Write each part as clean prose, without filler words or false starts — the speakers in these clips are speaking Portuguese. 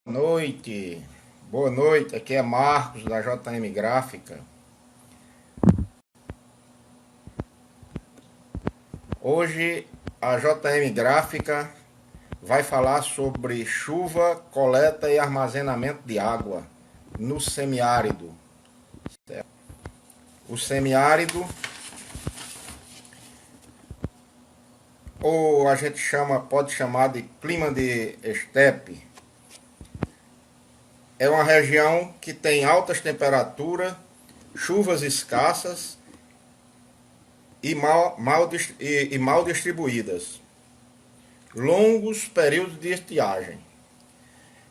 Noite, boa noite. Aqui é Marcos da JM Gráfica. Hoje a JM Gráfica vai falar sobre chuva, coleta e armazenamento de água no semiárido. O semiárido, ou a gente pode chamar de clima de estepe, é uma região que tem altas temperaturas, chuvas escassas e mal distribuídas. Longos períodos de estiagem.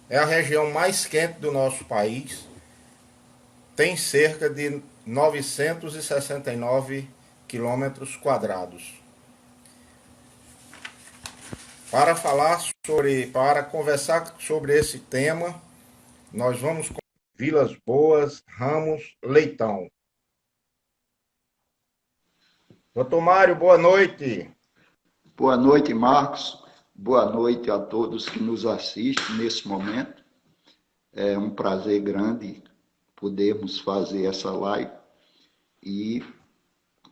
É a região mais quente do nosso país. Tem cerca de 969 quilômetros quadrados. Para conversar sobre esse tema, nós vamos com Vilas Boas Ramos Leitão. Doutor Mário, boa noite. Boa noite, Marcos. Boa noite a todos que nos assistem nesse momento. É um prazer grande podermos fazer essa live e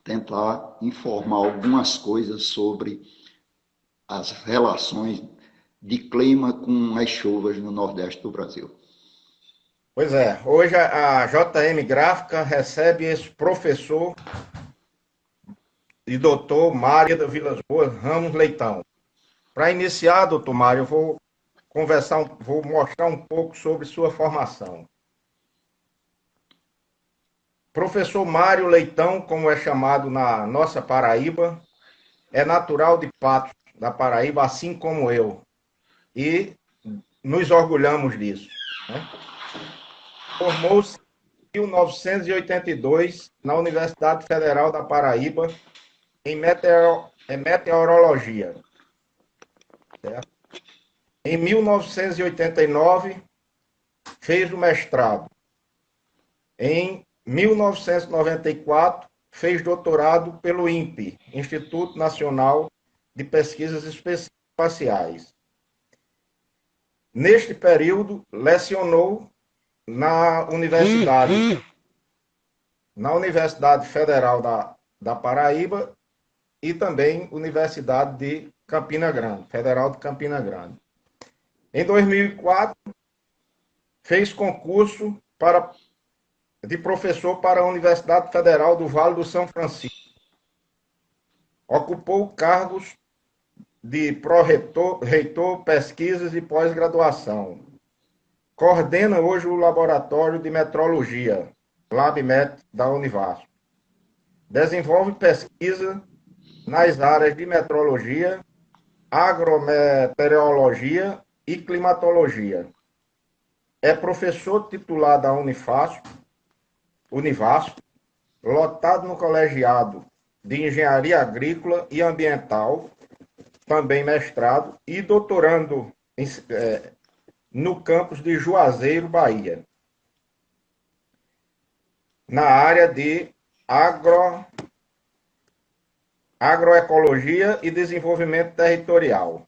tentar informar algumas coisas sobre as relações de clima com as chuvas no Nordeste do Brasil. Pois é, hoje a JM Gráfica recebe esse professor e doutor Mário da Vilas Boas Ramos Leitão. Para iniciar, doutor Mário, eu vou mostrar um pouco sobre sua formação. Professor Mário Leitão, como é chamado na nossa Paraíba, é natural de Patos, da Paraíba, assim como eu. E nos orgulhamos disso, né? Formou-se em 1982 na Universidade Federal da Paraíba em meteorologia. Certo? Em 1989, fez o mestrado. Em 1994, fez doutorado pelo INPE, Instituto Nacional de Pesquisas Espaciais. Neste período, lecionou na Universidade Federal da Paraíba e também Universidade de Campina Grande, Federal de Campina Grande. Em 2004, fez concurso de professor para a Universidade Federal do Vale do São Francisco. Ocupou cargos de pró-reitor, pesquisas e pós-graduação. Coordena hoje o Laboratório de Metrologia, LabMet, da Univasf. Desenvolve pesquisa nas áreas de metrologia, agrometeorologia e climatologia. É professor titular da Univasf, lotado no colegiado de Engenharia Agrícola e Ambiental, também mestrado, e doutorando no campus de Juazeiro, Bahia, na área de agroecologia e desenvolvimento territorial.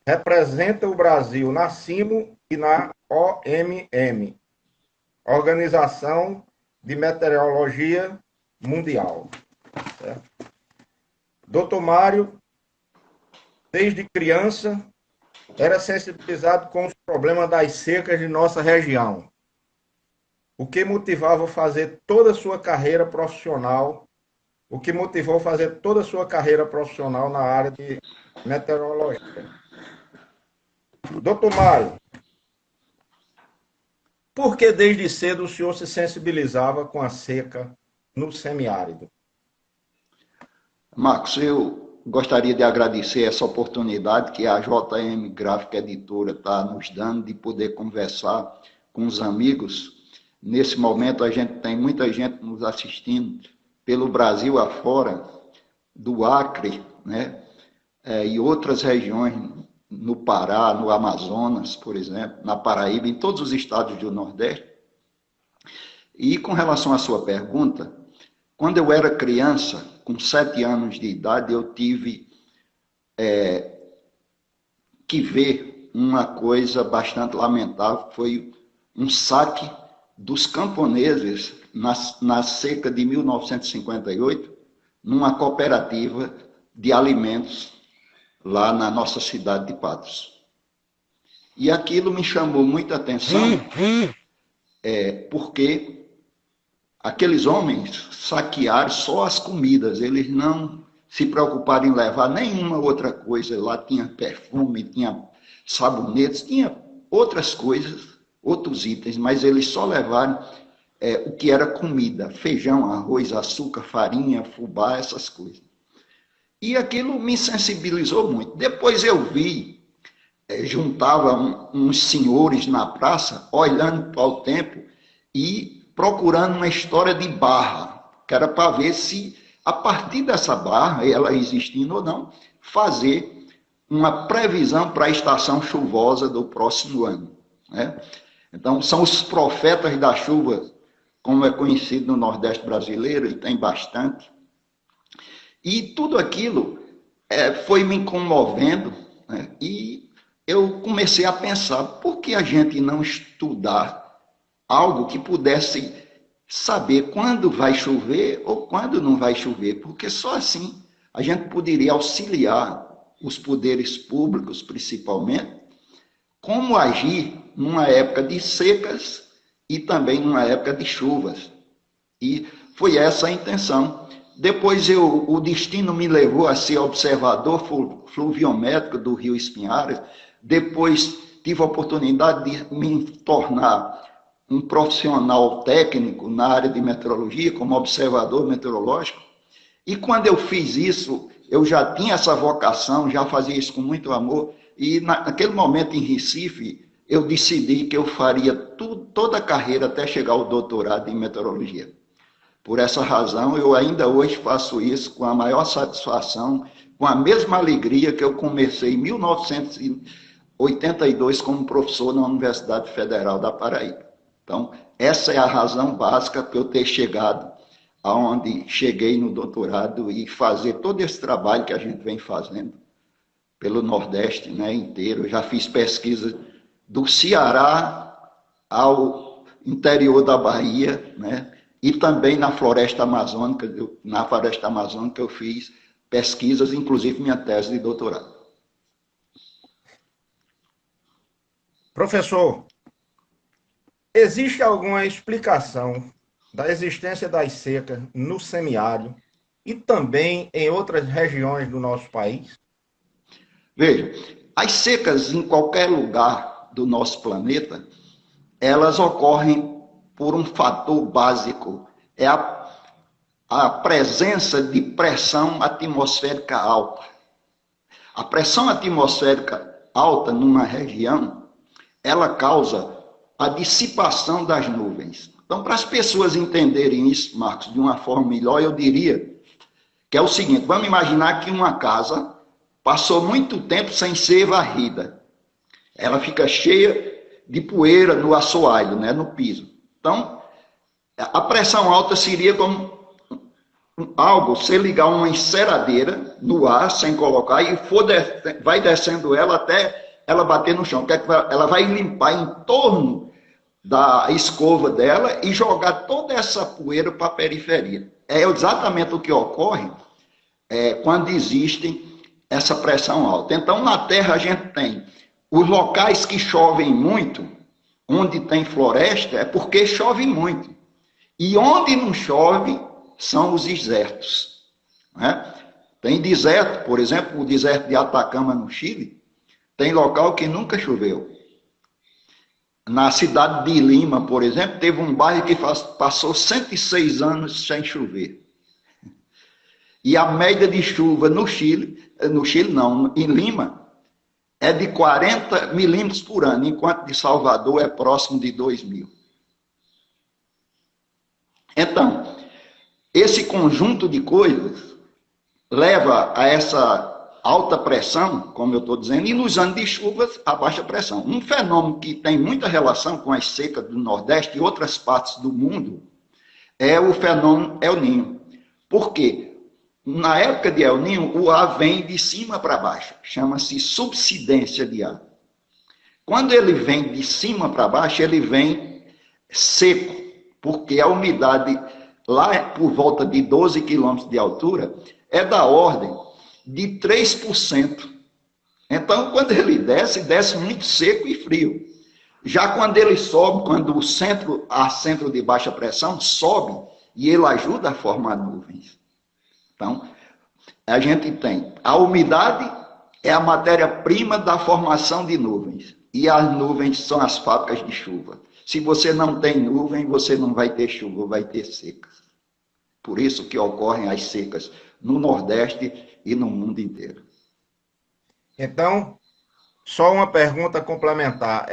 Representa o Brasil na CIMO e na OMM, Organização de Meteorologia Mundial. Certo? Doutor Mário, desde criança, era sensibilizado com os problemas das secas de nossa região, o que motivava a fazer toda a sua carreira profissional, na área de meteorologia. Doutor Mário, por que desde cedo o senhor se sensibilizava com a seca no semiárido? Marcos, eu gostaria de agradecer essa oportunidade que a JM Gráfica Editora está nos dando de poder conversar com os amigos. Nesse momento, a gente tem muita gente nos assistindo pelo Brasil afora, do Acre, né? E outras regiões, no Pará, no Amazonas, por exemplo, na Paraíba, em todos os estados do Nordeste. E com relação à sua pergunta, quando eu era criança, com 7 anos de idade, eu tive que ver uma coisa bastante lamentável, foi um saque dos camponeses na seca de 1958, numa cooperativa de alimentos lá na nossa cidade de Patos. E aquilo me chamou muita atenção, porque aqueles homens saquearam só as comidas, eles não se preocuparam em levar nenhuma outra coisa. Lá tinha perfume, tinha sabonetes, tinha outras coisas, outros itens, mas eles só levaram o que era comida, feijão, arroz, açúcar, farinha, fubá, essas coisas. E aquilo me sensibilizou muito. Depois eu vi, juntava uns senhores na praça, olhando para o tempo e procurando uma história de barra, que era para ver se, a partir dessa barra, ela existindo ou não, fazer uma previsão para a estação chuvosa do próximo ano, né? Então, são os profetas da chuva, como é conhecido no Nordeste brasileiro, e tem bastante. E tudo aquilo foi me comovendo, né? E eu comecei a pensar, por que a gente não estudar algo que pudesse saber quando vai chover ou quando não vai chover? Porque só assim a gente poderia auxiliar os poderes públicos, principalmente, como agir numa época de secas e também numa época de chuvas. E foi essa a intenção. Depois o destino me levou a ser observador fluviométrico do Rio Espinharas. Depois tive a oportunidade de me tornar um profissional técnico na área de meteorologia, como observador meteorológico. E quando eu fiz isso, eu já tinha essa vocação, já fazia isso com muito amor. E naquele momento em Recife, eu decidi que eu faria toda a carreira até chegar ao doutorado em meteorologia. Por essa razão, eu ainda hoje faço isso com a maior satisfação, com a mesma alegria que eu comecei em 1982 como professor na Universidade Federal da Paraíba. Então, essa é a razão básica para eu ter chegado aonde cheguei no doutorado e fazer todo esse trabalho que a gente vem fazendo pelo Nordeste, né, inteiro. Eu já fiz pesquisa do Ceará ao interior da Bahia, né? E também na floresta amazônica, eu fiz pesquisas, inclusive minha tese de doutorado. Professor, existe alguma explicação da existência das secas no semiárido e também em outras regiões do nosso país? Veja, as secas em qualquer lugar do nosso planeta, elas ocorrem por um fator básico, é a presença de pressão atmosférica alta. A pressão atmosférica alta numa região, ela causa a dissipação das nuvens. Então, para as pessoas entenderem isso, Marcos, de uma forma melhor, eu diria que é o seguinte: vamos imaginar que uma casa passou muito tempo sem ser varrida. Ela fica cheia de poeira no assoalho, né, no piso. Então, a pressão alta seria como algo, você ligar uma enceradeira no ar, sem colocar, e vai descendo ela até ela bater no chão. Ela vai limpar em torno da escova dela e jogar toda essa poeira para a periferia. É exatamente o que ocorre quando existe essa pressão alta. Então, na Terra, a gente tem os locais que chovem muito, onde tem floresta, é porque chove muito. E onde não chove, são os desertos, né? Tem deserto, por exemplo, o deserto de Atacama, no Chile, tem local que nunca choveu. Na cidade de Lima, por exemplo, teve um bairro que passou 106 anos sem chover. E a média de chuva em Lima, é de 40 milímetros por ano, enquanto de Salvador é próximo de 2.000. Então, esse conjunto de coisas leva a essa alta pressão, como eu estou dizendo, e nos anos de chuvas, a baixa pressão. Um fenômeno que tem muita relação com as secas do Nordeste e outras partes do mundo é o fenômeno El Niño. Por quê? Na época de El Niño, o ar vem de cima para baixo, chama-se subsidência de ar. Quando ele vem de cima para baixo, ele vem seco, porque a umidade lá por volta de 12 quilômetros de altura é da ordem de 3%. Então, quando ele desce, desce muito seco e frio. Já quando ele sobe, quando a centro de baixa pressão sobe, e ele ajuda a formar nuvens. Então, a gente tem a umidade é a matéria-prima da formação de nuvens. E as nuvens são as fábricas de chuva. Se você não tem nuvem, você não vai ter chuva, vai ter secas. Por isso que ocorrem as secas no Nordeste e no mundo inteiro. Então, só uma pergunta complementar.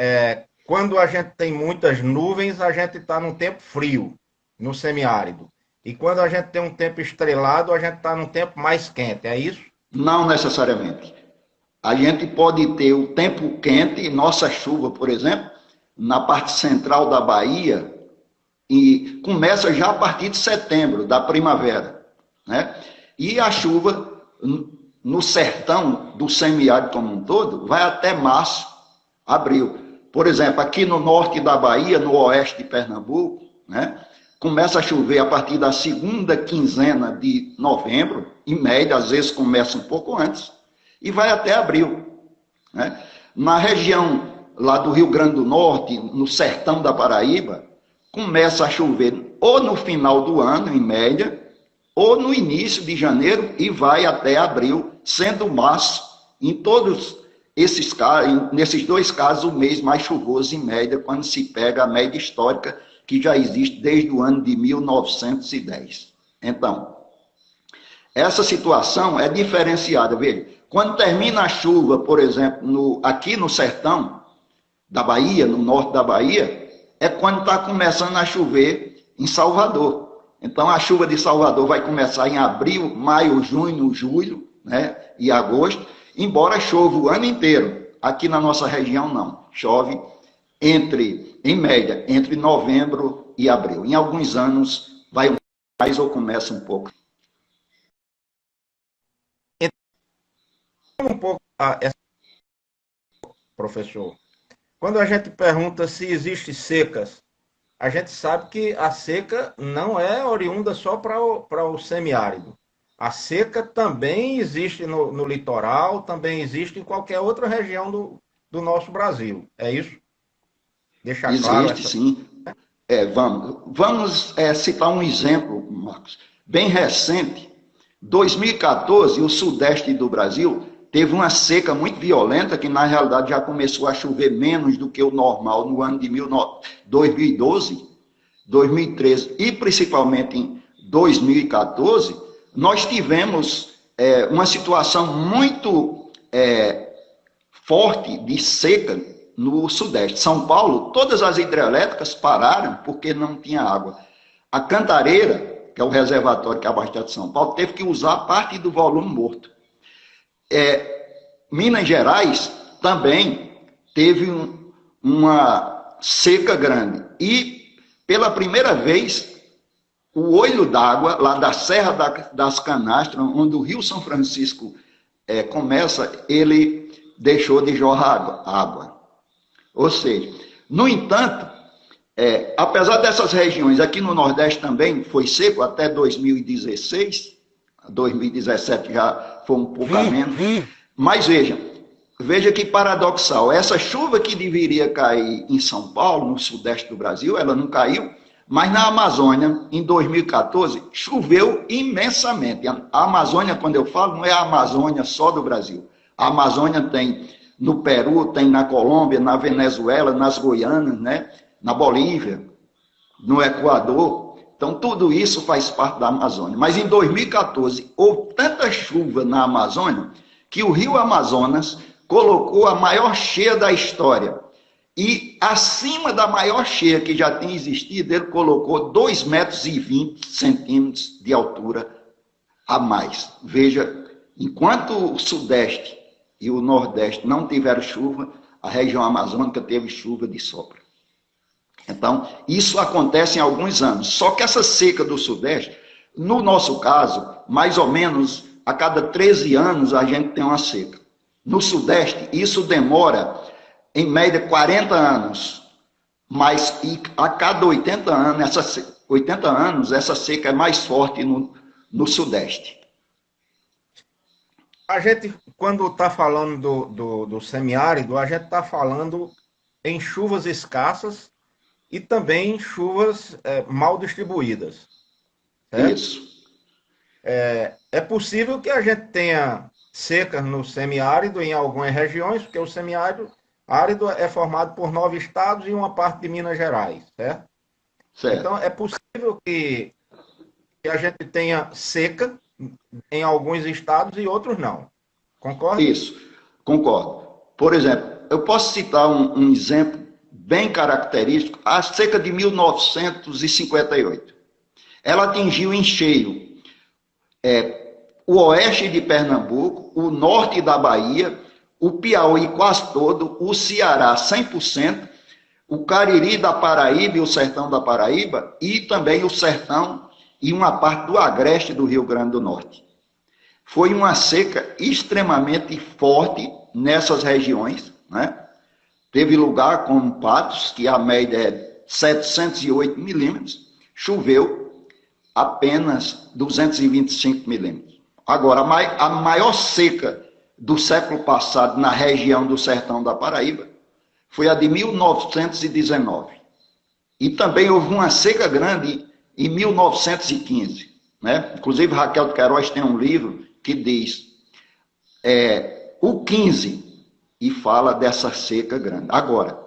Quando a gente tem muitas nuvens, a gente está num tempo frio, no semiárido. E quando a gente tem um tempo estrelado, a gente está num tempo mais quente, é isso? Não necessariamente. A gente pode ter o tempo quente, nossa chuva, por exemplo, na parte central da Bahia, e começa já a partir de setembro, da primavera, né? E a chuva no sertão do semiárido como um todo vai até março, abril. Por exemplo, aqui no norte da Bahia, no oeste de Pernambuco, né, começa a chover a partir da segunda quinzena de novembro, em média, às vezes começa um pouco antes, e vai até abril, né? Na região lá do Rio Grande do Norte, no sertão da Paraíba, começa a chover ou no final do ano, em média, ou no início de janeiro e vai até abril, sendo março, em todos esses casos, nesses dois casos, o mês mais chuvoso em média, quando se pega a média histórica, que já existe desde o ano de 1910. Então, essa situação é diferenciada. Veja, quando termina a chuva, por exemplo, aqui no sertão da Bahia, no norte da Bahia, é quando está começando a chover em Salvador. Então, a chuva de Salvador vai começar em abril, maio, junho, julho, né, e agosto, embora chova o ano inteiro. Aqui na nossa região, não. Chove em média, entre novembro e abril. Em alguns anos, vai mais ou começa um pouco. Um pouco, professor. Quando a gente pergunta se existem secas, a gente sabe que a seca não é oriunda só para o semiárido. A seca também existe no litoral, também existe em qualquer outra região do nosso Brasil. É isso? Deixar claro. Existe, sim. Vamos citar um exemplo, Marcos. Bem recente, 2014, o sudeste do Brasil teve uma seca muito violenta, que na realidade já começou a chover menos do que o normal no ano de 2012, 2013 e principalmente em 2014, nós tivemos uma situação muito forte de seca no sudeste. São Paulo, todas as hidrelétricas pararam porque não tinha água. A Cantareira, que é o reservatório que abastece São Paulo, teve que usar parte do volume morto. Minas Gerais também teve uma seca grande. E, pela primeira vez, o olho d'água, lá da Serra das Canastras, onde o Rio São Francisco começa, ele deixou de jorrar água. Ou seja, no entanto, apesar dessas regiões, aqui no Nordeste também foi seco até 2016, 2017 já foi um pouco a menos, mas veja que paradoxal, essa chuva que deveria cair em São Paulo, no sudeste do Brasil, ela não caiu, mas na Amazônia, em 2014, choveu imensamente. A Amazônia, quando eu falo, não é a Amazônia só do Brasil. A Amazônia tem no Peru, tem na Colômbia, na Venezuela, nas Guianas, né? Na Bolívia, no Equador. Então, tudo isso faz parte da Amazônia. Mas em 2014, houve tanta chuva na Amazônia que o rio Amazonas colocou a maior cheia da história. E acima da maior cheia que já tinha existido, ele colocou 2,20 metros de altura a mais. Veja, enquanto o Sudeste e o Nordeste não tiveram chuva, a região amazônica teve chuva de sobra. Então, isso acontece em alguns anos. Só que essa seca do Sudeste, no nosso caso, mais ou menos a cada 13 anos a gente tem uma seca. No Sudeste, isso demora em média 40 anos, mas a cada 80 anos essa seca é mais forte no Sudeste. A gente, quando está falando do semiárido, a gente está falando em chuvas escassas e também chuvas mal distribuídas. Certo? Isso. É possível que a gente tenha secas no semiárido em algumas regiões, porque o semiárido é formado por 9 estados e uma parte de Minas Gerais, certo? Certo. Então, é possível que a gente tenha seca em alguns estados e outros não. Concorda? Isso, concordo. Por exemplo, eu posso citar um exemplo bem característico, a seca de 1958. Ela atingiu em cheio o oeste de Pernambuco, o norte da Bahia, o Piauí quase todo, o Ceará 100%, o Cariri da Paraíba e o sertão da Paraíba, e também o sertão e uma parte do agreste do Rio Grande do Norte. Foi uma seca extremamente forte nessas regiões, né? Teve lugar como Patos, que a média é 708 milímetros, choveu apenas 225 milímetros. Agora, a maior seca do século passado na região do sertão da Paraíba foi a de 1919. E também houve uma seca grande em 1915. Né? Inclusive, Raquel de Queiroz tem um livro que diz o 15 e fala dessa seca grande. Agora,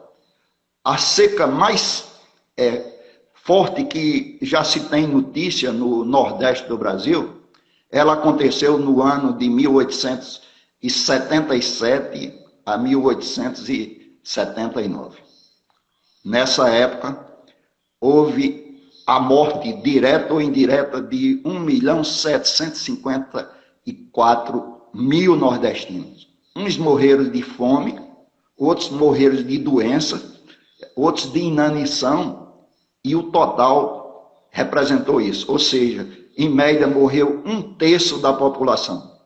a seca mais forte que já se tem notícia no Nordeste do Brasil, ela aconteceu no ano de 1877 a 1879. Nessa época, houve a morte direta ou indireta de 1.754.000 nordestinos. Uns morreram de fome, outros morreram de doença, outros de inanição, e o total representou isso. Ou seja, em média, morreu 1/3 da população,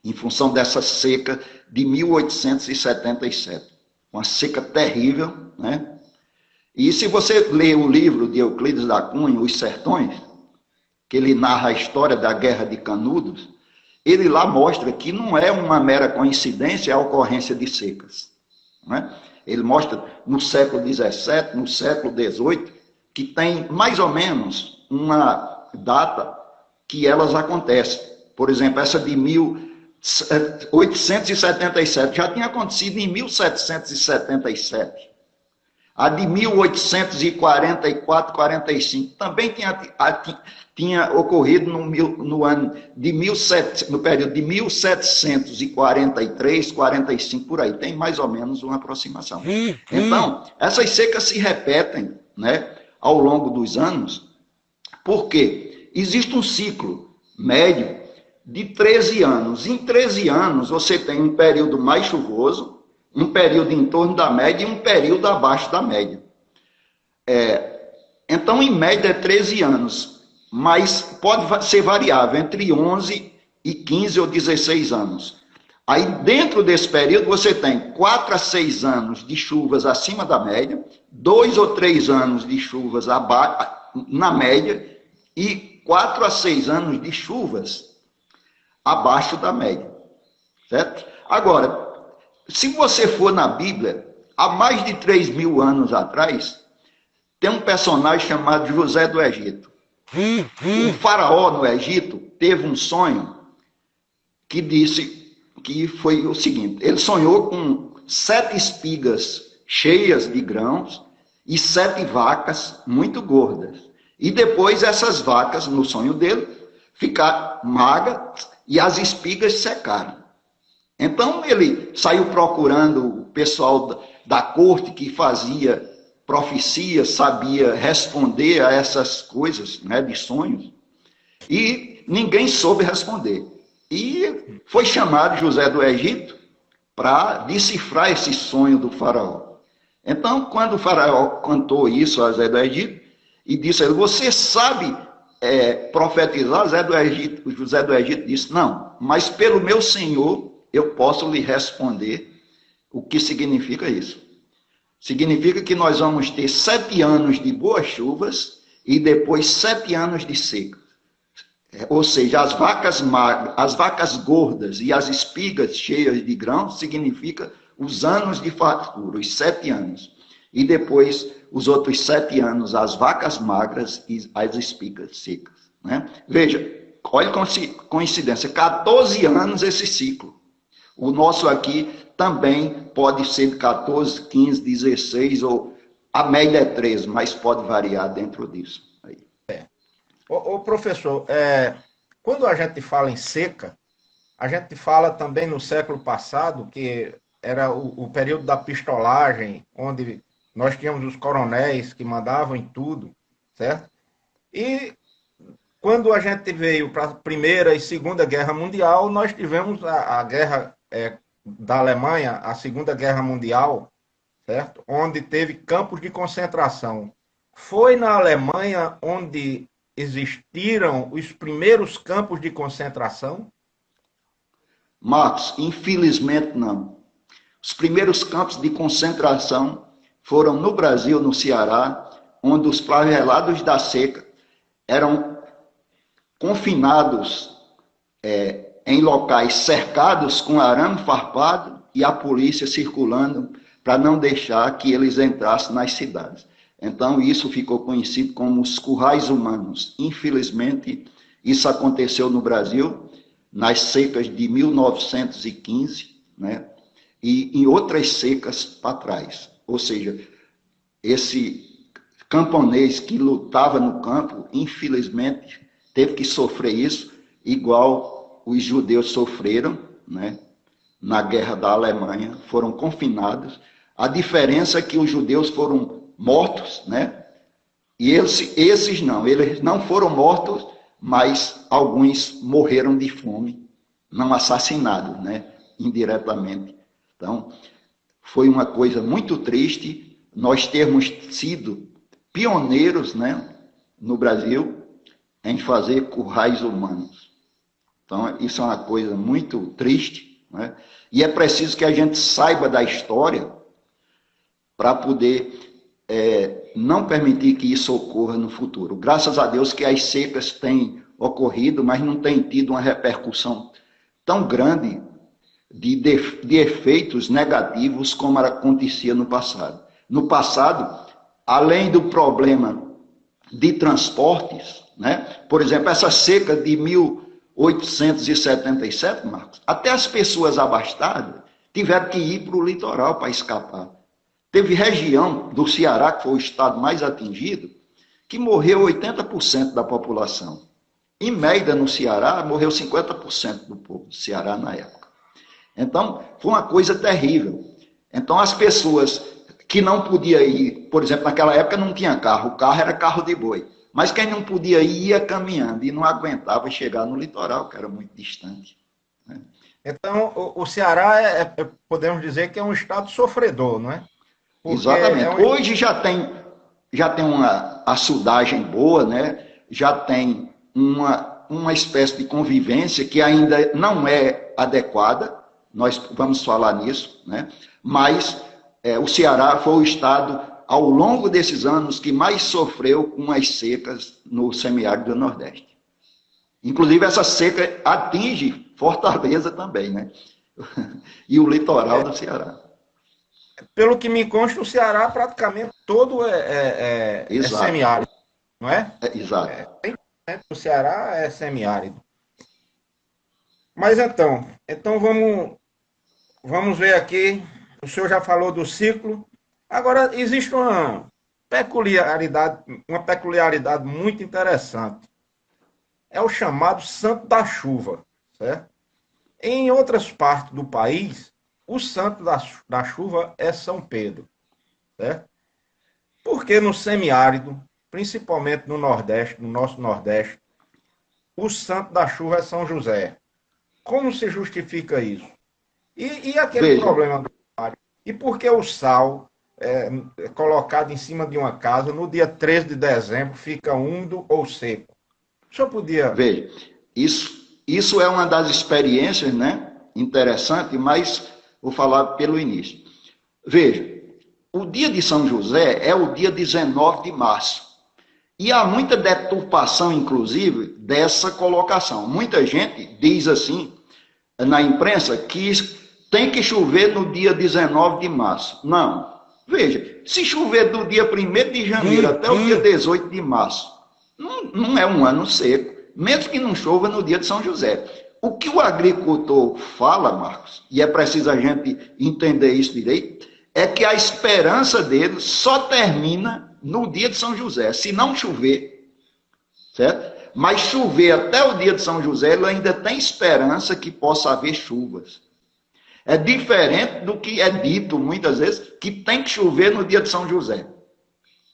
em função dessa seca de 1877. Uma seca terrível, né? E se você ler o livro de Euclides da Cunha, Os Sertões, que ele narra a história da Guerra de Canudos, ele lá mostra que não é uma mera coincidência a ocorrência de secas. Né? Ele mostra no século XVII, no século XVIII, que tem mais ou menos uma data que elas acontecem. Por exemplo, essa de 1877 já tinha acontecido em 1777. A de 1844, 45 também tinha ocorrido no período de 1743, 45, por aí. Tem mais ou menos uma aproximação. Então, essas secas se repetem, né, ao longo dos anos, porque existe um ciclo médio de 13 anos. Em 13 anos, você tem um período mais chuvoso, um período em torno da média e um período abaixo da média. Então, em média, é 13 anos, mas pode ser variável, entre 11 e 15 ou 16 anos. Aí, dentro desse período, você tem 4 a 6 anos de chuvas acima da média, 2 ou 3 anos de chuvas na média e 4 a 6 anos de chuvas abaixo da média. Certo? Agora, se você for na Bíblia, há mais de 3.000 anos atrás, tem um personagem chamado José do Egito. O faraó no Egito teve um sonho que disse que foi o seguinte: ele sonhou com 7 espigas cheias de grãos e 7 vacas muito gordas. E depois essas vacas, no sonho dele, ficaram magras e as espigas secaram. Então ele saiu procurando o pessoal da corte que fazia profecia, sabia responder a essas coisas, né, de sonhos, e ninguém soube responder. E foi chamado José do Egito para decifrar esse sonho do faraó. Então, quando o faraó contou isso a José do Egito, e disse a ele: você sabe profetizar? José do Egito disse: não, mas pelo meu Senhor eu posso lhe responder O que significa isso? Significa que nós vamos ter 7 anos de boas chuvas e depois 7 anos de seca. Ou seja, as vacas magras, as vacas gordas e as espigas cheias de grão significa os anos de fartura, os 7 anos. E depois, os outros 7 anos, as vacas magras e as espigas secas. Né? Veja, olha coincidência, 14 anos esse ciclo. O nosso aqui também pode ser 14, 15, 16, ou a média é 13, mas pode variar dentro disso. Aí. Ô professor, quando a gente fala em seca, a gente fala também no século passado, que era o período da pistolagem, onde nós tínhamos os coronéis que mandavam em tudo, certo? E quando a gente veio para a Primeira e Segunda Guerra Mundial, nós tivemos a guerra da Alemanha, a Segunda Guerra Mundial, certo? Onde teve campos de concentração. Foi na Alemanha onde existiram os primeiros campos de concentração? Marcos, infelizmente não. Os primeiros campos de concentração foram no Brasil, no Ceará, onde os flagelados da seca eram confinados em locais cercados com arame farpado e a polícia circulando para não deixar que eles entrassem nas cidades. Então, isso ficou conhecido como os currais humanos. Infelizmente, isso aconteceu no Brasil, nas secas de 1915, né? E em outras secas para trás. Ou seja, esse camponês que lutava no campo, infelizmente, teve que sofrer isso, igual os judeus sofreram, né? Na guerra da Alemanha, foram confinados. A diferença é que os judeus foram mortos, né? E esses não, eles não foram mortos, mas alguns morreram de fome, não assassinados, né? Indiretamente. Então, foi uma coisa muito triste nós termos sido pioneiros, né, no Brasil em fazer currais humanos. Então, isso é uma coisa muito triste, né? E é preciso que a gente saiba da história para poder não permitir que isso ocorra no futuro. Graças a Deus que as secas têm ocorrido, mas não tem tido uma repercussão tão grande de efeitos negativos como acontecia no passado. No passado, além do problema de transportes, né? Por exemplo, essa seca de 1877, Marcos, até as pessoas abastadas tiveram que ir para o litoral para escapar. Teve região do Ceará, que foi o estado mais atingido, que morreu 80% da população. Em média, no Ceará, morreu 50% do povo do Ceará na época. Então, foi uma coisa terrível. Então, as pessoas que não podiam ir, por exemplo, naquela época não tinha carro, o carro era carro de boi. Mas quem não podia ir, ia caminhando e não aguentava chegar no litoral, que era muito distante. Né? Então, o Ceará, podemos dizer que é um estado sofredor, não é? Porque exatamente. Hoje já tem uma açudagem boa, né? Já tem uma espécie de convivência que ainda não é adequada, nós vamos falar nisso, né? Mas o Ceará foi o estado, ao longo desses anos, que mais sofreu com as secas no semiárido do Nordeste. Inclusive, essa seca atinge Fortaleza também, né? E o litoral do Ceará. Pelo que me consta, o Ceará praticamente todo é semiárido, não é? Exato. 100% do Ceará é semiárido. Mas então vamos ver aqui. O senhor já falou do ciclo. Agora, existe uma peculiaridade muito interessante. É o chamado Santo da Chuva, certo? Em outras partes do país, o santo da chuva é São Pedro, certo? Porque no semiárido, principalmente no Nordeste, no nosso Nordeste, o santo da chuva é São José. Como se justifica isso? E aquele problema do sal? E por que o sal colocado em cima de uma casa no dia 13 de dezembro fica úmido ou seco? O senhor podia... Veja, isso é uma das experiências, né? Interessante, mas vou falar pelo início. Veja, o dia de São José é o dia 19 de março. E há muita deturpação, inclusive, dessa colocação. Muita gente diz assim, na imprensa, que tem que chover no dia 19 de março. Não. Veja, se chover do dia 1º de janeiro até o dia 18 de março, não é um ano seco, mesmo que não chova no dia de São José. O que o agricultor fala, Marcos, e é preciso a gente entender isso direito, é que a esperança dele só termina no dia de São José, se não chover, certo? Mas chover até o dia de São José, ele ainda tem esperança que possa haver chuvas. É diferente do que é dito muitas vezes, que tem que chover no dia de São José.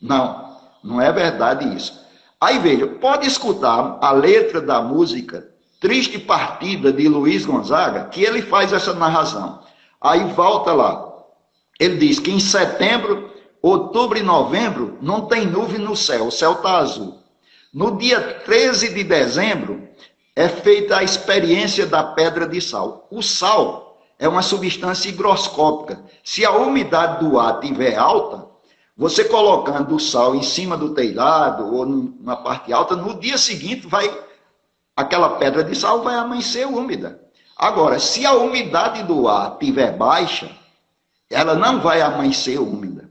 Não, não é verdade isso. Aí veja, pode escutar a letra da música Triste Partida de Luiz Gonzaga, que ele faz essa narração. Aí volta lá. Ele diz que em setembro, outubro e novembro não tem nuvem no céu, o céu está azul. No dia 13 de dezembro é feita a experiência da pedra de sal. O sal é uma substância higroscópica. Se a umidade do ar estiver alta, você colocando o sal em cima do telhado ou numa parte alta, no dia seguinte aquela pedra de sal vai amanhecer úmida. Agora, se a umidade do ar estiver baixa, ela não vai amanhecer úmida.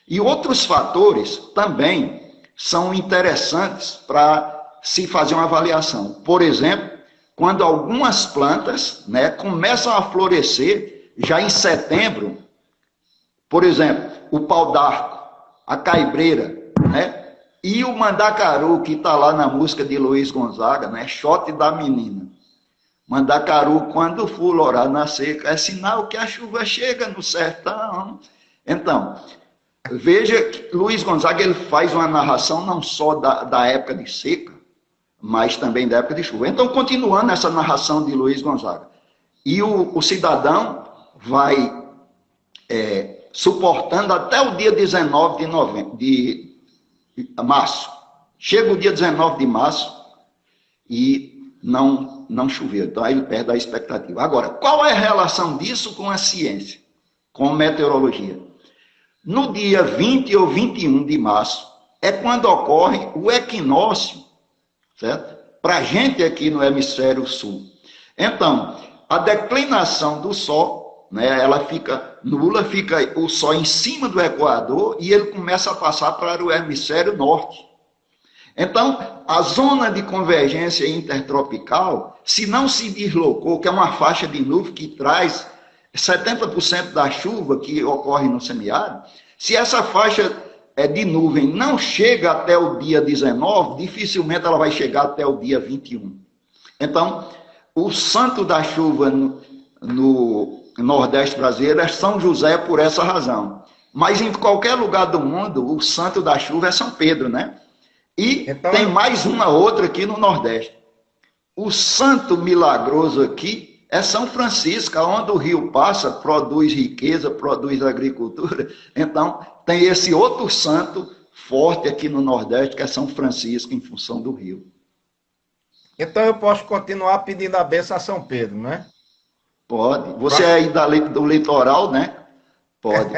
E outros fatores também são interessantes para se fazer uma avaliação. Por exemplo, quando algumas plantas, né, começam a florescer já em setembro, por exemplo, o pau d'arco, a caibreira, né, e o mandacaru, que está lá na música de Luiz Gonzaga, né, Xote da Menina. Mandacaru, quando florar na seca, é sinal que a chuva chega no sertão. Então, veja que Luiz Gonzaga ele faz uma narração não só da época de seca, mas também da época de chuva. Então, continuando essa narração de Luiz Gonzaga, e o cidadão vai suportando até o dia 19 de março. Chega o dia 19 de março e não choveu. Então, aí ele perde a expectativa. Agora, qual é a relação disso com a ciência, com a meteorologia? No dia 20 ou 21 de março é quando ocorre o equinócio, certo? Para a gente aqui no hemisfério sul. Então, a declinação do Sol, né, ela fica nula, fica o Sol em cima do Equador e ele começa a passar para o hemisfério norte. Então, a zona de convergência intertropical, se não se deslocou, que é uma faixa de nuvem que traz 70% da chuva que ocorre no semiárido, se essa faixa de nuvem não chega até o dia 19, dificilmente ela vai chegar até o dia 21. Então, o santo da chuva no Nordeste brasileiro é São José por essa razão. Mas em qualquer lugar do mundo, o santo da chuva é São Pedro, né? E então, tem mais uma outra aqui no Nordeste. O santo milagroso aqui é São Francisco, onde o rio passa, produz riqueza, produz agricultura. Então, tem esse outro santo forte aqui no Nordeste, que é São Francisco, em função do rio. Então eu posso continuar pedindo a bênção a São Pedro, né? Pode. Você é aí do litoral, né? Pode.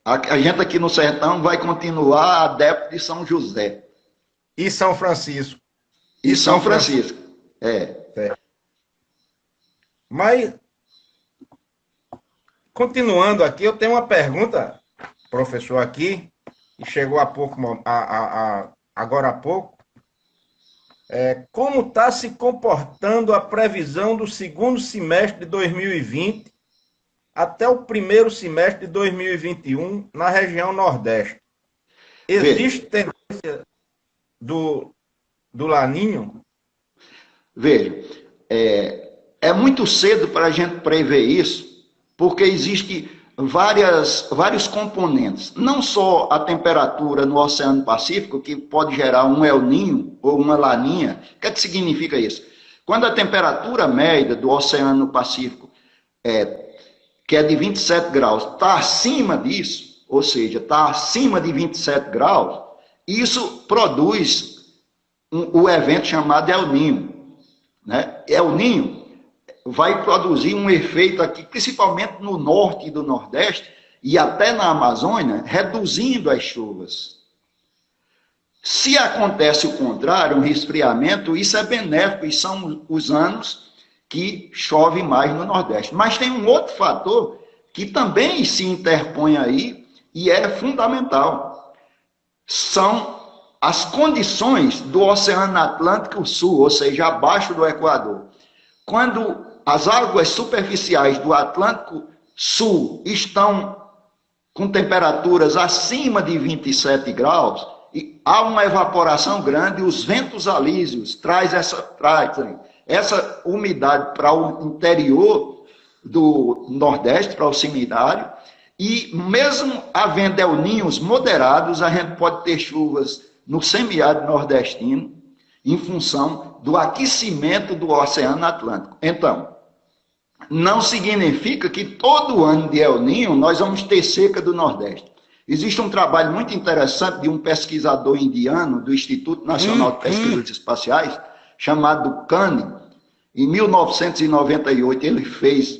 A gente aqui no sertão vai continuar adepto de São José. E São Francisco. E São Francisco. É. Mas, continuando aqui, eu tenho uma pergunta, professor, aqui, que chegou agora há pouco. Como está se comportando a previsão do segundo semestre de 2020 até o primeiro semestre de 2021 na região Nordeste? Existe tendência do Laninho? Veja, é muito cedo para a gente prever isso, porque existem vários componentes. Não só a temperatura no Oceano Pacífico, que pode gerar um El Niño ou uma Laninha. O que é que significa isso? Quando a temperatura média do Oceano Pacífico, que é de 27 graus, está acima disso, ou seja, está acima de 27 graus, isso produz o evento chamado El Niño. Né? El Niño vai produzir um efeito aqui, principalmente no norte e do nordeste, e até na Amazônia, reduzindo as chuvas. Se acontece o contrário, um resfriamento, isso é benéfico, e são os anos que chove mais no Nordeste. Mas tem um outro fator que também se interpõe aí e é fundamental. São as condições do Oceano Atlântico Sul, ou seja, abaixo do Equador. Quando as águas superficiais do Atlântico Sul estão com temperaturas acima de 27 graus, e há uma evaporação grande, os ventos alísios trazem essa umidade para o interior do Nordeste, para o semiárido, e mesmo havendo El Ninhos moderados, a gente pode ter chuvas no semiárido nordestino, em função do aquecimento do Oceano Atlântico. Então, não significa que todo ano de El Ninho nós vamos ter seca do Nordeste. Existe um trabalho muito interessante de um pesquisador indiano do Instituto Nacional de Pesquisas Espaciais, chamado Kane. Em 1998 ele fez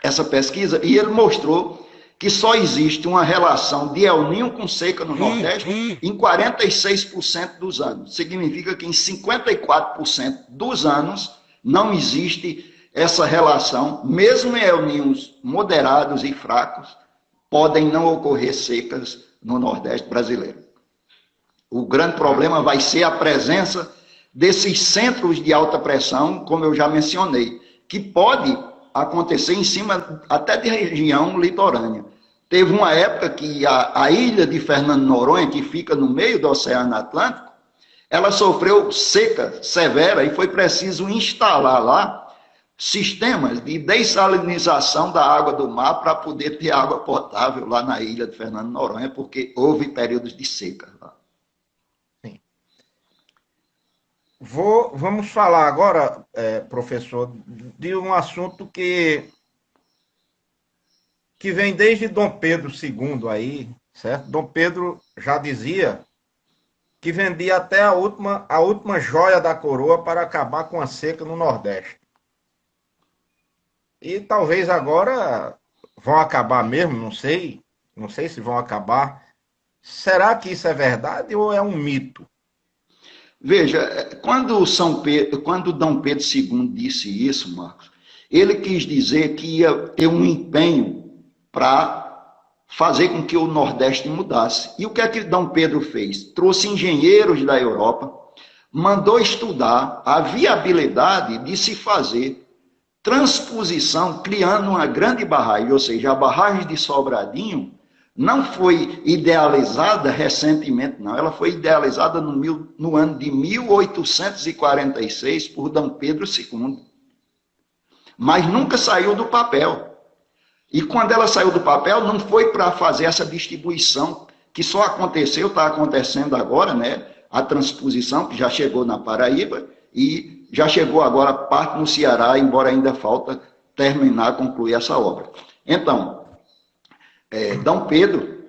essa pesquisa e ele mostrou que só existe uma relação de El Ninho com seca no Nordeste em 46% dos anos. Significa que em 54% dos anos não existe essa relação, mesmo em El Ninhos moderados e fracos, podem não ocorrer secas no Nordeste brasileiro. O grande problema vai ser a presença desses centros de alta pressão, como eu já mencionei, que pode acontecer em cima até de região litorânea. Teve uma época que a ilha de Fernando Noronha, que fica no meio do Oceano Atlântico, ela sofreu seca severa e foi preciso instalar lá sistemas de dessalinização da água do mar para poder ter água potável lá na ilha de Fernando Noronha, porque houve períodos de seca lá. Sim. Vamos falar agora, professor, de um assunto que vem desde Dom Pedro II aí, certo? Dom Pedro já dizia que vendia até a última joia da coroa para acabar com a seca no Nordeste. E talvez agora vão acabar mesmo, não sei se vão acabar. Será que isso é verdade ou é um mito? Veja, quando Dom Pedro II disse isso, Marcos, ele quis dizer que ia ter um empenho para fazer com que o Nordeste mudasse. E o que é que Dom Pedro fez? Trouxe engenheiros da Europa, mandou estudar a viabilidade de se fazer transposição, criando uma grande barragem, ou seja, a barragem de Sobradinho não foi idealizada recentemente, não. Ela foi idealizada no ano de 1846 por Dom Pedro II. Mas nunca saiu do papel. E quando ela saiu do papel, não foi para fazer essa distribuição, que só aconteceu, está acontecendo agora, né? A transposição, que já chegou na Paraíba, e já chegou agora parte no Ceará, embora ainda falta terminar, concluir essa obra. Então, Dom Pedro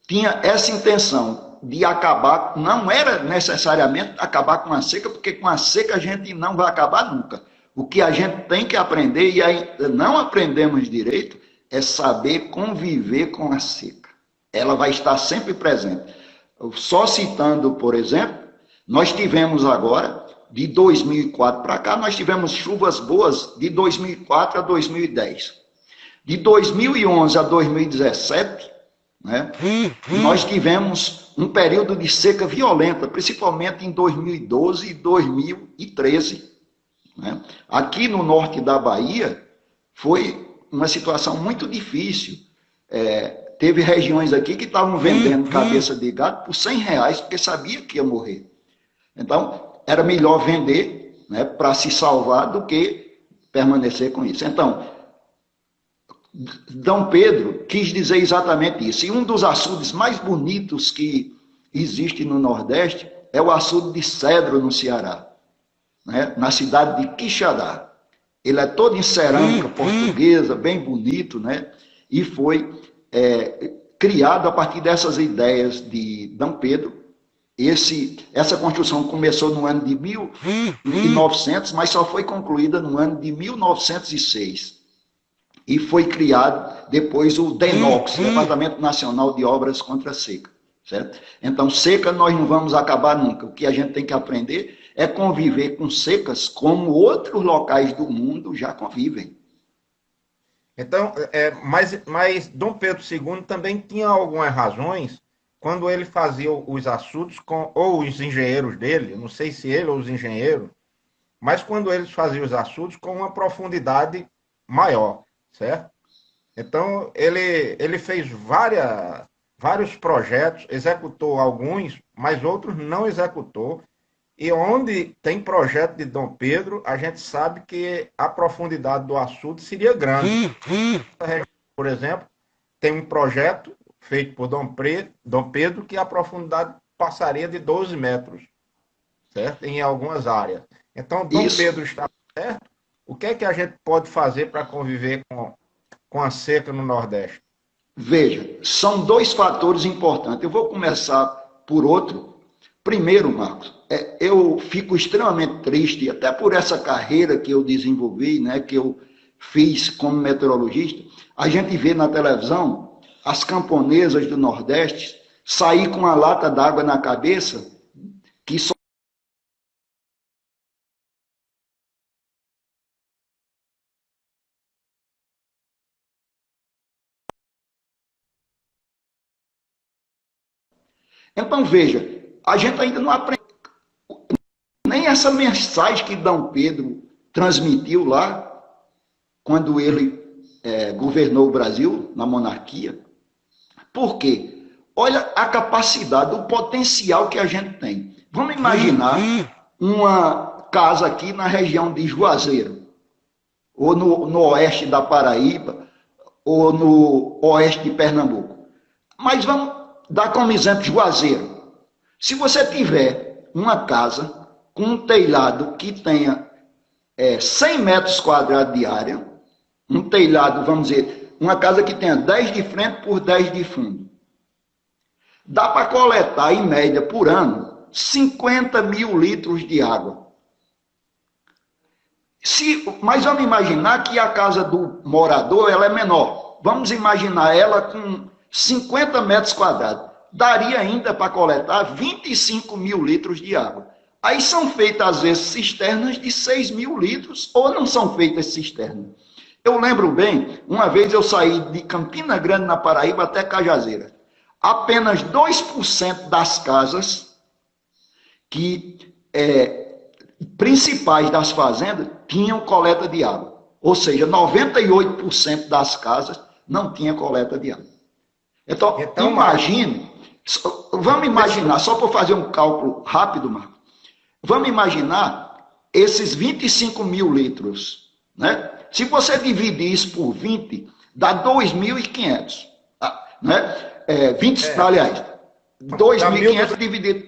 tinha essa intenção de acabar, não era necessariamente acabar com a seca, porque com a seca a gente não vai acabar nunca. O que a gente tem que aprender, e ainda não aprendemos direito, é saber conviver com a seca. Ela vai estar sempre presente. Só citando, por exemplo, nós tivemos agora, de 2004 para cá, nós tivemos chuvas boas de 2004 a 2010. De 2011 a 2017, né, nós tivemos um período de seca violenta, principalmente em 2012 e 2013. Né? Aqui no norte da Bahia, foi uma situação muito difícil. Teve regiões aqui que estavam vendendo cabeça de gado por R$100, porque sabia que ia morrer. Então, era melhor vender, né, para se salvar do que permanecer com isso. Então, Dom Pedro quis dizer exatamente isso. E um dos açudes mais bonitos que existe no Nordeste é o açude de Cedro, no Ceará, né, na cidade de Quixadá. Ele é todo em cerâmica portuguesa, bem bonito, né, e foi criado a partir dessas ideias de Dom Pedro. Essa construção começou no ano de 1900, mas só foi concluída no ano de 1906. e foi criado depois o DENOX, Departamento Nacional de Obras contra a Seca, certo? Então, seca nós não vamos acabar nunca. O que a gente tem que aprender é conviver com secas como outros locais do mundo já convivem. Então, mas Dom Pedro II também tinha algumas razões quando ele fazia os açudes, ou os engenheiros dele, não sei se ele ou os engenheiros, mas quando eles faziam os açudes com uma profundidade maior, certo? Então, ele fez vários projetos, executou alguns, mas outros não executou. E onde tem projeto de Dom Pedro, a gente sabe que a profundidade do açude seria grande. Por exemplo, tem um projeto feito por Dom Pedro que a profundidade passaria de 12 metros, certo? Em algumas áreas. Então, Dom Pedro está certo. O que é que a gente pode fazer para conviver com a seca no Nordeste? Veja, são dois fatores importantes. Eu vou começar por outro. Primeiro, Marcos, eu fico extremamente triste, até por essa carreira que eu desenvolvi, né, que eu fiz como meteorologista. A gente vê na televisão as camponesas do Nordeste sair com uma lata d'água na cabeça, que só Então, veja, a gente ainda não aprende nem essa mensagem que Dom Pedro transmitiu lá, quando ele governou o Brasil, na monarquia. Por quê? Olha a capacidade, o potencial que a gente tem. Vamos imaginar uma casa aqui na região de Juazeiro, ou no oeste da Paraíba, ou no oeste de Pernambuco. Mas vamos dar como exemplo Juazeiro. Se você tiver uma casa com um telhado que tenha 100 metros quadrados de área, um telhado, vamos dizer, uma casa que tenha 10 de frente por 10 de fundo, dá para coletar, em média, por ano, 50 mil litros de água. Mas vamos imaginar que a casa do morador ela é menor. Vamos imaginar ela com 50 metros quadrados. Daria ainda para coletar 25 mil litros de água. Aí são feitas, às vezes, cisternas de 6 mil litros, ou não são feitas cisternas. Eu lembro bem, uma vez eu saí de Campina Grande, na Paraíba, até Cajazeiras. Apenas 2% das casas principais das fazendas tinham coleta de água. Ou seja, 98% das casas não tinham coleta de água. Então imagine, vamos imaginar, só para fazer um cálculo rápido, Marco, vamos imaginar esses 25 mil litros, né? Se você dividir isso por 20, dá 2.500, né? 2.500 dividido,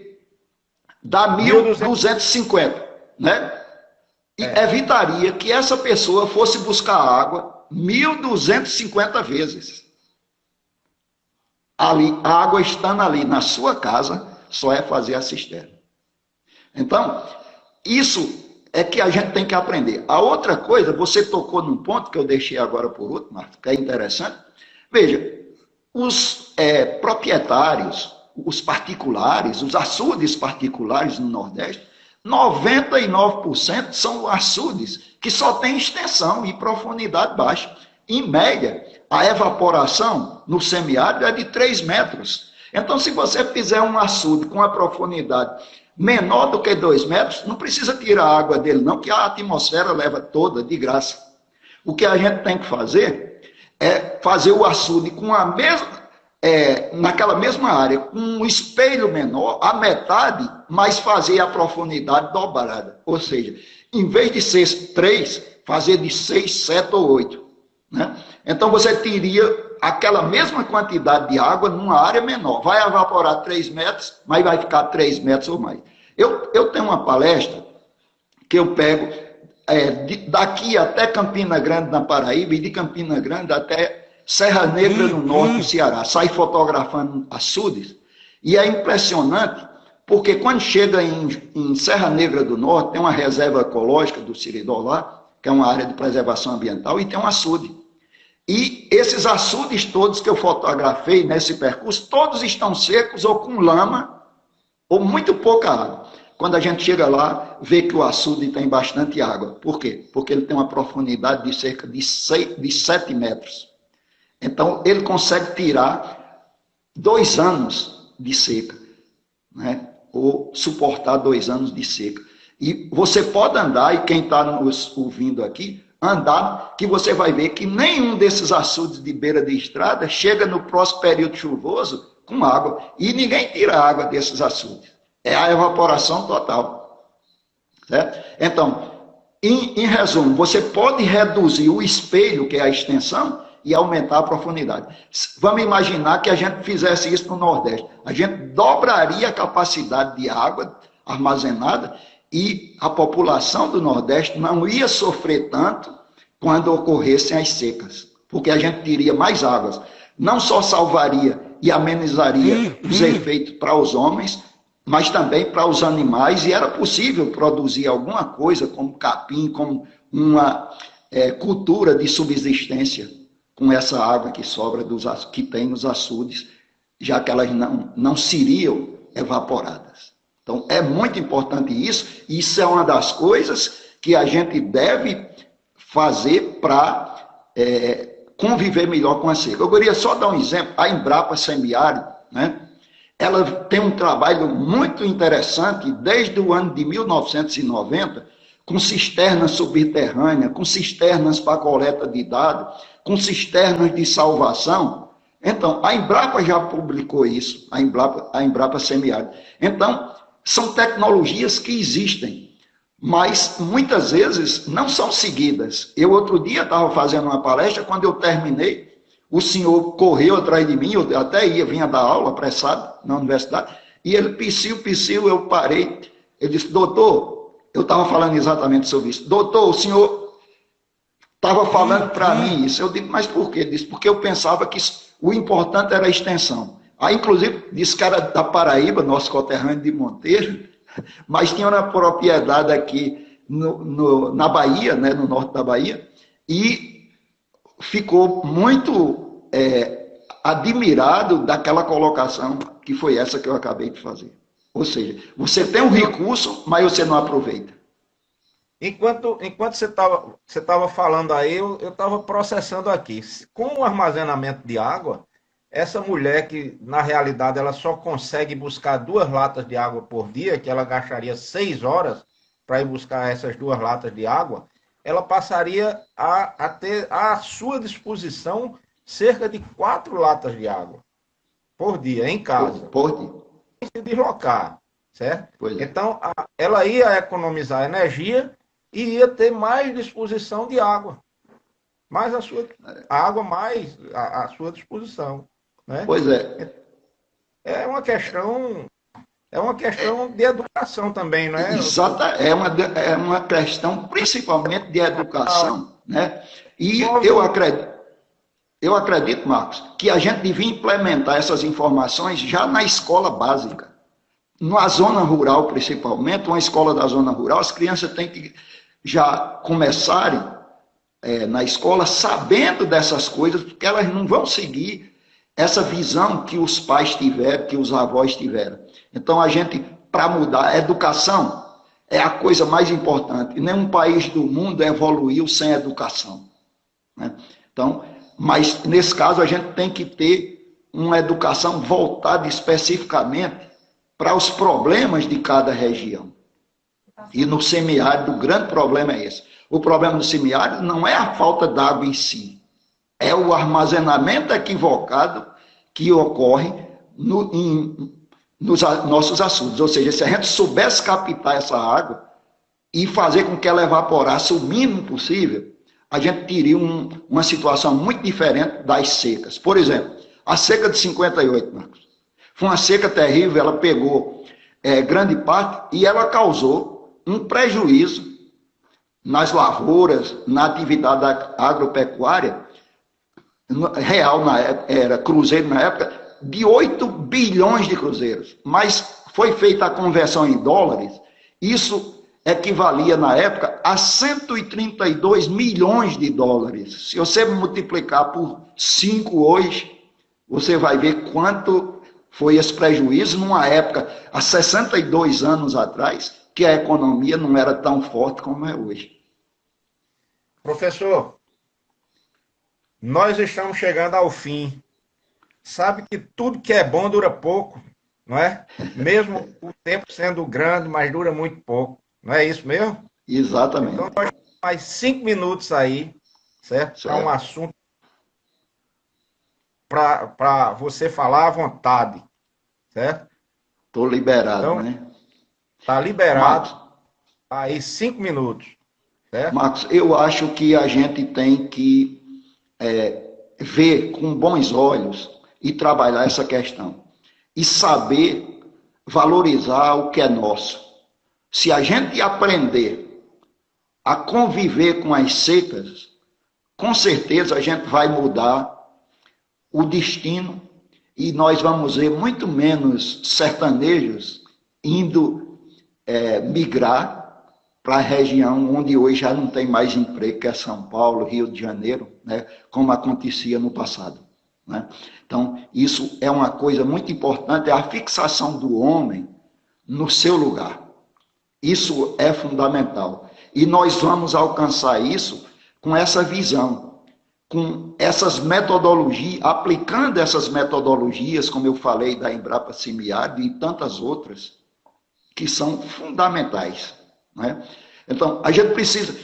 dá 1.250, né? E evitaria que essa pessoa fosse buscar água 1.250 vezes. Ali, a água estando ali na sua casa, só é fazer a cisterna. Então, isso é que a gente tem que aprender. A outra coisa, você tocou num ponto que eu deixei agora por último, Marcos, que é interessante. Veja, os proprietários, os particulares, os açudes particulares no Nordeste, 99% são açudes que só têm extensão e profundidade baixa. Em média, a evaporação no semiárido é de 3 metros. Então, se você fizer um açude com uma profundidade menor do que 2 metros, não precisa tirar a água dele não, que a atmosfera leva toda de graça. O que a gente tem que fazer é fazer o açude com a mesma, naquela mesma área, com um espelho menor, a metade, mas fazer a profundidade dobrada. Ou seja, em vez de ser 3, fazer de 6, 7 ou 8. Né? Então você teria aquela mesma quantidade de água numa área menor. Vai evaporar 3 metros, mas vai ficar 3 metros ou mais. Eu tenho uma palestra que eu pego daqui até Campina Grande, na Paraíba, e de Campina Grande até Serra Negra, no norte do Ceará. Sai fotografando açudes. E é impressionante, porque quando chega em Serra Negra do Norte, tem uma reserva ecológica do Siridó lá, que é uma área de preservação ambiental, e tem um açude. E esses açudes todos que eu fotografei nesse percurso, todos estão secos ou com lama, ou muito pouca água. Quando a gente chega lá, vê que o açude tem bastante água. Por quê? Porque ele tem uma profundidade de cerca de 7 metros. Então, ele consegue tirar 2 anos de seca, né? Ou suportar 2 anos de seca. E você pode andar, e quem está nos ouvindo aqui, andar, que você vai ver que nenhum desses açudes de beira de estrada chega no próximo período chuvoso com água. E ninguém tira a água desses açudes. É a evaporação total. Certo? Então, em resumo, você pode reduzir o espelho, que é a extensão, e aumentar a profundidade. Vamos imaginar que a gente fizesse isso no Nordeste. A gente dobraria a capacidade de água armazenada e a população do Nordeste não ia sofrer tanto quando ocorressem as secas, porque a gente teria mais águas. Não só salvaria e amenizaria os efeitos para os homens, mas também para os animais, e era possível produzir alguma coisa como capim, como uma cultura de subsistência com essa água que sobra, que tem nos açudes, já que elas não seriam evaporadas. Então, é muito importante isso, e isso é uma das coisas que a gente deve fazer para conviver melhor com a seca. Eu queria só dar um exemplo, a Embrapa Semiárido, né? Ela tem um trabalho muito interessante desde o ano de 1990, com cisternas subterrâneas, com cisternas para coleta de dados, com cisternas de salvação. Então, a Embrapa já publicou isso, a Embrapa Semiárido. Então, são tecnologias que existem, mas muitas vezes não são seguidas. Eu outro dia estava fazendo uma palestra, quando eu terminei, o senhor correu atrás de mim, eu até vinha dar aula apressado na universidade, e ele psiu, eu parei. Ele disse, doutor, eu estava falando exatamente sobre isso. Doutor, o senhor estava falando para mim isso. Eu digo, mas por quê? Ele disse, porque eu pensava que o importante era a extensão. Aí, inclusive, disse que era da Paraíba, nosso conterrâneo de Monteiro, mas tinha uma propriedade aqui na Bahia, né, no norte da Bahia, e ficou muito admirado daquela colocação que foi essa que eu acabei de fazer. Ou seja, você tem um recurso, mas você não aproveita. Enquanto você estava falando aí, eu estava processando aqui. Com o armazenamento de água, essa mulher que, na realidade, ela só consegue buscar 2 latas de água por dia, que ela gastaria 6 horas para ir buscar essas 2 latas de água, ela passaria a ter à sua disposição cerca de 4 latas de água por dia, em casa. Por dia. Se deslocar, certo? Pois é. Então, ela ia economizar energia e ia ter mais disposição de água. Mais a água, mais à sua disposição. Né? Pois é. É uma questão de educação também, não é? Exato, é uma questão principalmente de educação, né? E eu acredito, Marcos, que a gente devia implementar essas informações já na escola básica. Na zona rural, principalmente, uma escola da zona rural, as crianças têm que já começarem na escola sabendo dessas coisas, porque elas não vão seguir essa visão que os pais tiveram, que os avós tiveram. Então, a gente, para mudar, a educação é a coisa mais importante. Nenhum país do mundo evoluiu sem educação. Né? Então, mas, nesse caso, a gente tem que ter uma educação voltada especificamente para os problemas de cada região. E no semiárido, o grande problema é esse. O problema do semiárido não é a falta d'água em si, é o armazenamento equivocado que ocorre nos nossos açudes. Ou seja, se a gente soubesse captar essa água e fazer com que ela evaporasse o mínimo possível, a gente teria uma situação muito diferente das secas. Por exemplo, a seca de 58, Marcos, foi uma seca terrível, ela pegou grande parte e ela causou um prejuízo nas lavouras, na atividade agropecuária, real na época, era cruzeiro na época, de 8 bilhões de cruzeiros. Mas foi feita a conversão em dólares, isso equivalia na época a 132 milhões de dólares. Se você multiplicar por 5 hoje, você vai ver quanto foi esse prejuízo numa época, há 62 anos atrás, que a economia não era tão forte como é hoje. Professor, nós estamos chegando ao fim. Sabe que tudo que é bom dura pouco, não é? Mesmo o tempo sendo grande, mas dura muito pouco. Não é isso mesmo? Exatamente. Então, nós temos mais 5 minutos aí, certo? Para um assunto para você falar à vontade, certo? Estou liberado, então, né? Está liberado. Marcos, aí 5 minutos, certo? Marcos, eu acho que a gente tem que ver com bons olhos e trabalhar essa questão. E saber valorizar o que é nosso. Se a gente aprender a conviver com as secas, com certeza a gente vai mudar o destino e nós vamos ver muito menos sertanejos indo migrar para a região onde hoje já não tem mais emprego, que é São Paulo, Rio de Janeiro, né, como acontecia no passado. Né? Então, isso é uma coisa muito importante, é a fixação do homem no seu lugar. Isso é fundamental. E nós vamos alcançar isso com essa visão, com essas metodologias, aplicando essas metodologias, como eu falei, da Embrapa Semiárido e tantas outras, que são fundamentais. Né? Então, a gente precisa...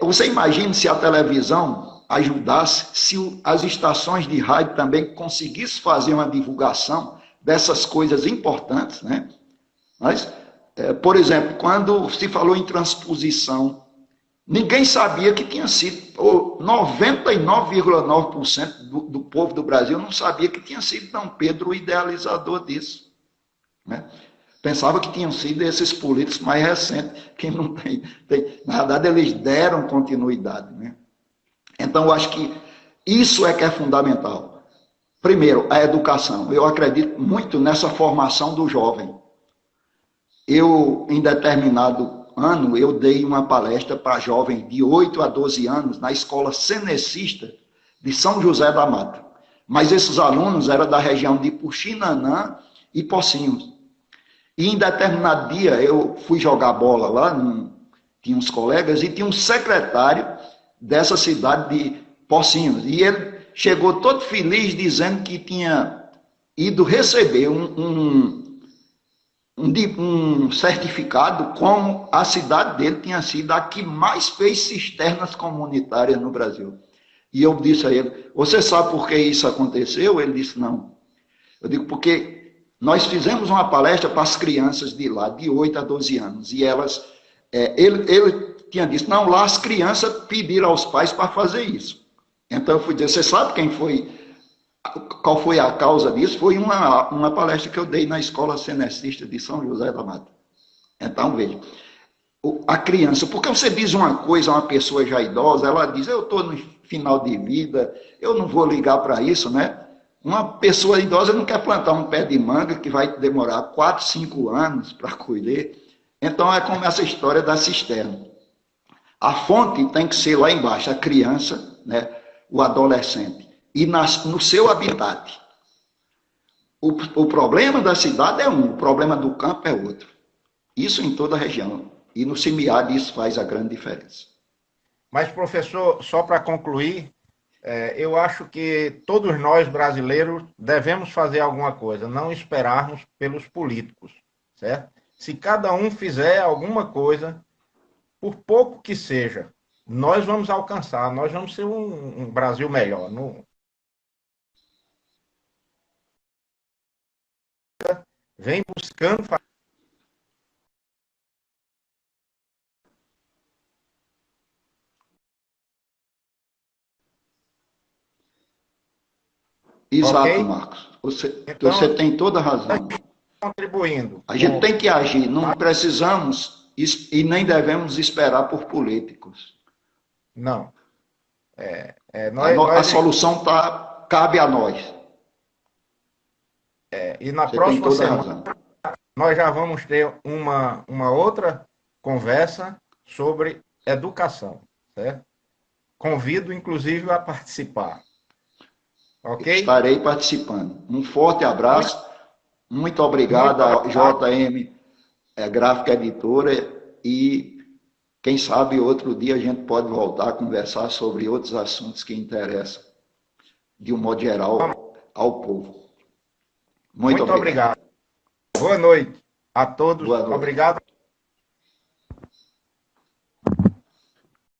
você imagine se a televisão ajudasse, se as estações de rádio também conseguissem fazer uma divulgação dessas coisas importantes, né? Mas, por exemplo, quando se falou em transposição, ninguém sabia que tinha sido, 99,9% do povo do Brasil não sabia que tinha sido Dom Pedro o idealizador disso. Né? Pensava que tinham sido esses políticos mais recentes, que não tem. Na verdade, eles deram continuidade. Né? Então, eu acho que isso é que é fundamental. Primeiro, a educação. Eu acredito muito nessa formação do jovem. Eu, em determinado ano, eu dei uma palestra para jovens de 8 a 12 anos na escola cenecista de São José da Mata. Mas esses alunos eram da região de Puxinanã e Pocinhos. E em determinado dia eu fui jogar bola lá, tinha uns colegas, e tinha um secretário dessa cidade de Pocinhos. E ele chegou todo feliz dizendo que tinha ido receber um certificado como a cidade dele tinha sido a que mais fez cisternas comunitárias no Brasil. E eu disse a ele, você sabe por que isso aconteceu? Ele disse, não. Eu digo, porque nós fizemos uma palestra para as crianças de lá, de 8 a 12 anos, e elas, ele tinha dito, não, lá as crianças pediram aos pais para fazer isso. Então eu fui dizer, você sabe qual foi a causa disso? Foi uma palestra que eu dei na Escola Cenecista de São José da Mata. Então, veja, a criança, porque você diz uma coisa a uma pessoa já idosa, ela diz, eu estou no final de vida, eu não vou ligar para isso, né? Uma pessoa idosa não quer plantar um pé de manga que vai demorar 4, 5 anos para colher. Então, é como essa história da cisterna. A fonte tem que ser lá embaixo, a criança, né? O adolescente. E no seu habitat. O problema da cidade é um, o problema do campo é outro. Isso em toda a região. E no semiárido isso faz a grande diferença. Mas, professor, só para concluir, eu acho que todos nós brasileiros devemos fazer alguma coisa, não esperarmos pelos políticos, certo? Se cada um fizer alguma coisa, por pouco que seja, nós vamos alcançar, nós vamos ser um Brasil melhor. Vem buscando. Exato, Okay? Marcos. Você tem toda a razão. Contribuindo. A gente tem que agir, não precisamos e nem devemos esperar por políticos. Não. A solução cabe a nós. E na próxima semana nós já vamos ter uma outra conversa sobre educação, certo? Convido, inclusive, a participar. Ok? Estarei participando. Um forte abraço. Muito obrigado à JM Gráfica Editora e quem sabe outro dia a gente pode voltar a conversar sobre outros assuntos que interessam, de um modo geral, ao povo. Muito obrigado. Boa noite a todos. Boa noite. Obrigado.